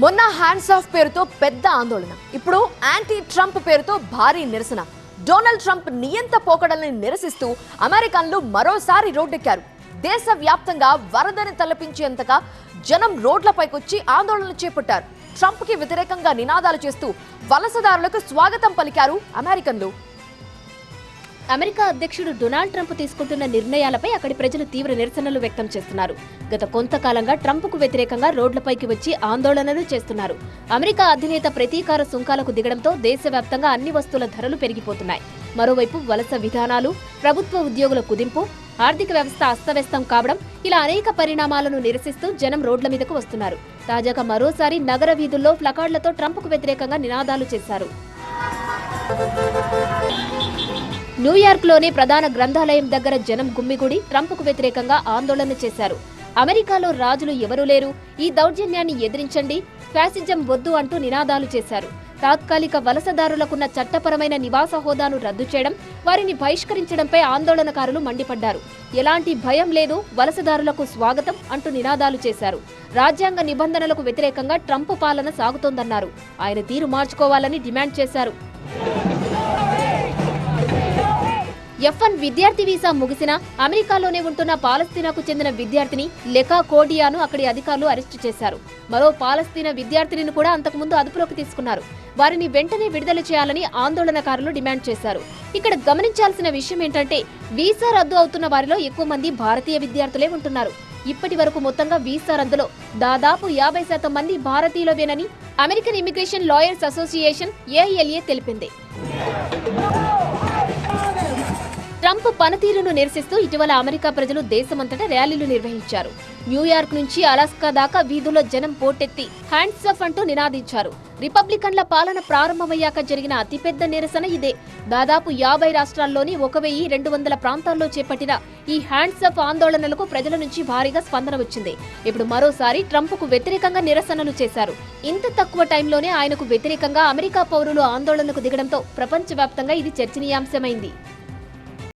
మొన్న hands of పేరుతో పెద్ద ఆందోళన, ఇప్పుడు యాంటీ ట్రంప్ పేరుతో భారీ నిరసన. డొనాల్డ్ ట్రంప్ నియంత పోకడల్ని నిరసిస్తూ అమెరికన్లు మరోసారి రోడ్డెక్కారు. దేశవ్యాప్తంగా వరదని తలపించేంతగా జనం రోడ్లపైకొచ్చి ఆందోళనలు చేపట్టారు. ట్రంప్ కి వ్యతిరేకంగా నినాదాలు చేస్తూ వలసదారులకు స్వాగతం పలికారు అమెరికన్లు. అమెరికా అధ్యక్షుడు డొనాల్డ్ ట్రంప్ తీసుకుంటున్న నిర్ణయాలపై అక్కడి ప్రజలు తీవ్ర నిరసనలు వ్యక్తం చేస్తున్నారు. గత కొంతకాలంగా ట్రంప్కు వ్యతిరేకంగా రోడ్లపైకి వచ్చి ఆందోళనలు చేస్తున్నారు. అమెరికా అధినేత ప్రతీకార సుంకాలకు దిగడంతో దేశవ్యాప్తంగా అన్ని వస్తువుల ధరలు పెరిగిపోతున్నాయి. మరోవైపు వలస విధానాలు, ప్రభుత్వ ఉద్యోగుల కుదింపు, ఆర్థిక వ్యవస్థ అస్తవ్యస్తం కావడం, ఇలా అనేక పరిణామాలను నిరసిస్తూ జనం రోడ్ల మీదకు వస్తున్నారు. తాజాగా మరోసారి నగర వీధుల్లో ప్లకార్డులతో ట్రంప్కు వ్యతిరేకంగా నినాదాలు చేశారు. న్యూయార్క్లోని ప్రధాన గ్రంథాలయం దగ్గర జనం గుమ్మిగూడి ట్రంప్కు వ్యతిరేకంగా ఆందోళన చేశారు. అమెరికాలో రాజులు ఎవరూ లేరు, ఈ దౌర్జన్యాన్ని ఎదిరించండి, ఫ్యాసిజం వద్దు అంటూ నినాదాలు చేశారు. తాత్కాలిక వలసదారులకున్న చట్టపరమైన నివాస హోదాను రద్దు చేయడం, వారిని బహిష్కరించడంపై ఆందోళనకారులు మండిపడ్డారు. ఎలాంటి భయం లేదు, వలసదారులకు స్వాగతం అంటూ నినాదాలు చేశారు. రాజ్యాంగ నిబంధనలకు వ్యతిరేకంగా ట్రంప్ పాలన సాగుతోందన్నారు. ఆయన తీరు మార్చుకోవాలని డిమాండ్ చేశారు. F1 విద్యార్థి వీసా ముగిసినా అమెరికాలోనే ఉంటున్న పాలస్తీనాకు చెందిన విద్యార్థిని లెకా కోడియాను అక్కడి అధికారులు అరెస్టు చేశారు. మరో పాలస్తీనా విద్యార్థినిని కూడా అంతకుముందు అదుపులోకి తీసుకున్నారు. వారిని వెంటనే విడుదల చేయాలని ఆందోళనకారులు డిమాండ్ చేశారు. ఇక్కడ గమనించాల్సిన విషయం ఏంటంటే, వీసా రద్దు అవుతున్న వారిలో ఎక్కువ మంది భారతీయ విద్యార్థులే ఉంటున్నారు. ఇప్పటి వరకు మొత్తంగా వీసా రద్దులో దాదాపు 50% మంది భారతీయులవేనని American immigration lawyers association AILA తెలిపింది. ట్రంప్ పనితీరును నిరసిస్తూ ఇటీవల అమెరికా ప్రజలు దేశమంతటా ర్యాలీలు నిర్వహించారు. న్యూయార్క్ నుంచి అలాస్కా దాకా వీధుల్లో జనం పోటెత్తి హ్యాండ్స్ ఆఫ్ అంటూ నినాదించారు. రిపబ్లికన్ల పాలన ప్రారంభమయ్యాక జరిగిన అతిపెద్ద నిరసన ఇదే. దాదాపు 50 రాష్ట్రాల్లోని 1200 ప్రాంతాల్లో చేపట్టిన ఈ హ్యాండ్స్ ఆఫ్ ఆందోళనలకు ప్రజల నుంచి భారీగా స్పందన వచ్చింది. ఇప్పుడు మరోసారి ట్రంప్కు వ్యతిరేకంగా నిరసనలు చేశారు. ఇంత తక్కువ టైంలోనే ఆయనకు వ్యతిరేకంగా అమెరికా పౌరులు ఆందోళనకు దిగడంతో ప్రపంచవ్యాప్తంగా ఇది చర్చనీయాంశమైంది.